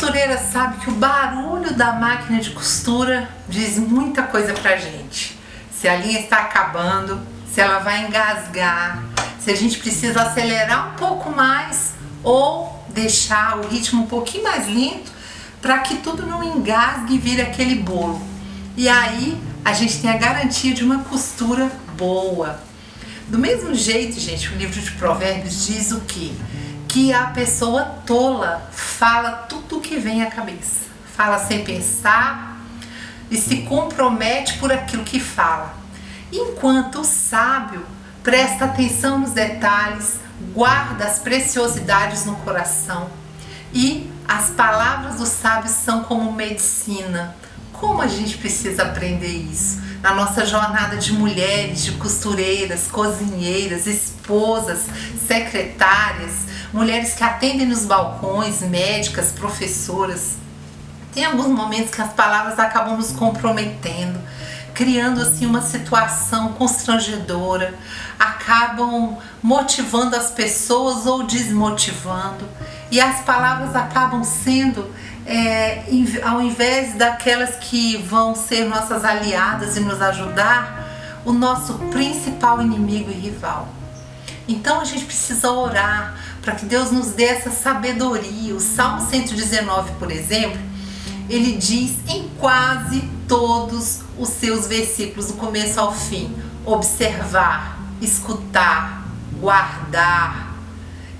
costureira sabe que o barulho da máquina de costura diz muita coisa pra gente. Se a linha está acabando, se ela vai engasgar, se a gente precisa acelerar um pouco mais ou deixar o ritmo um pouquinho mais lento para que tudo não engasgue e vire aquele bolo. E aí a gente tem a garantia de uma costura boa. Do mesmo jeito, gente, o livro de Provérbios diz o quê? Que a pessoa tola fala tudo o que vem à cabeça. Fala sem pensar e se compromete por aquilo que fala. Enquanto o sábio presta atenção nos detalhes, guarda as preciosidades no coração. E as palavras dos sábios são como medicina. Como a gente precisa aprender isso? Na nossa jornada de mulheres, de costureiras, cozinheiras, esposas, secretárias, mulheres que atendem nos balcões, médicas, professoras. Tem alguns momentos que as palavras acabam nos comprometendo, criando assim uma situação constrangedora, acabam motivando as pessoas ou desmotivando, e as palavras acabam sendo, ao invés daquelas que vão ser nossas aliadas e nos ajudar, o nosso principal inimigo e rival. Então a gente precisa orar para que Deus nos dê essa sabedoria. O Salmo 119, por exemplo, ele diz em quase todos os seus versículos, do começo ao fim: observar, escutar, guardar,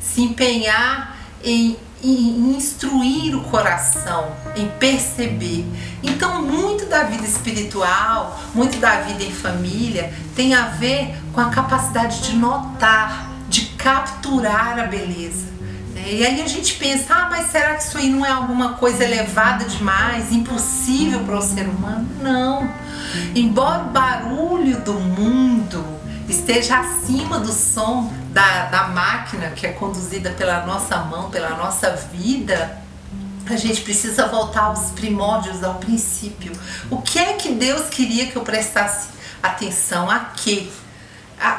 se empenhar em instruir o coração, em perceber. Então, muito da vida espiritual, muito da vida em família tem a ver com a capacidade de notar, de capturar a beleza. E aí a gente pensa, mas será que isso aí não é alguma coisa elevada demais, impossível para o ser humano? Não. Embora o barulho do mundo esteja acima do som da máquina que é conduzida pela nossa mão, pela nossa vida, a gente precisa voltar aos primórdios, ao princípio. O que é que Deus queria que eu prestasse atenção? A quê?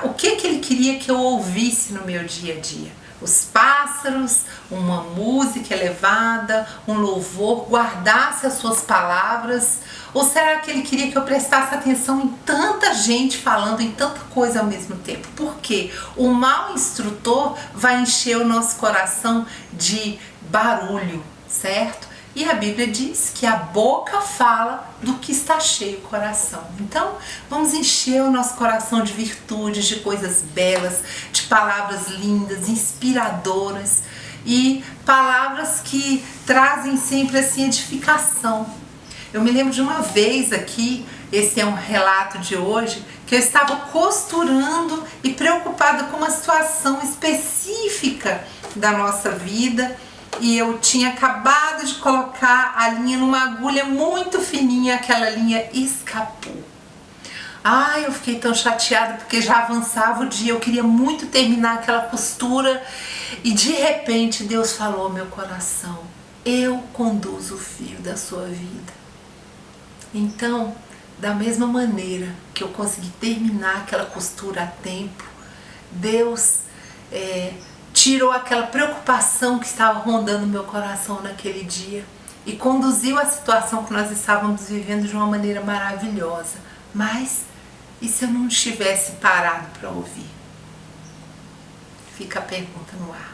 O que Ele queria que eu ouvisse no meu dia a dia? Os pássaros, uma música elevada, um louvor, guardasse as suas palavras? Ou será que Ele queria que eu prestasse atenção em tanta gente falando em tanta coisa ao mesmo tempo? Porque o mau instrutor vai encher o nosso coração de barulho, certo? E a Bíblia diz que a boca fala do que está cheio o coração. Então, vamos encher o nosso coração de virtudes, de coisas belas, de palavras lindas, inspiradoras e palavras que trazem sempre assim edificação. Eu me lembro de uma vez aqui, esse é um relato de hoje, que eu estava costurando e preocupada com uma situação específica da nossa vida. E eu tinha acabado de colocar a linha numa agulha muito fininha, aquela linha escapou. Ai, eu fiquei tão chateada porque já avançava o dia, eu queria muito terminar aquela costura e de repente Deus falou ao meu coração: eu conduzo o fio da sua vida. Então, da mesma maneira que eu consegui terminar aquela costura a tempo, Deus tirou aquela preocupação que estava rondando meu coração naquele dia e conduziu a situação que nós estávamos vivendo de uma maneira maravilhosa. Mas e se eu não tivesse parado para ouvir? Fica a pergunta no ar.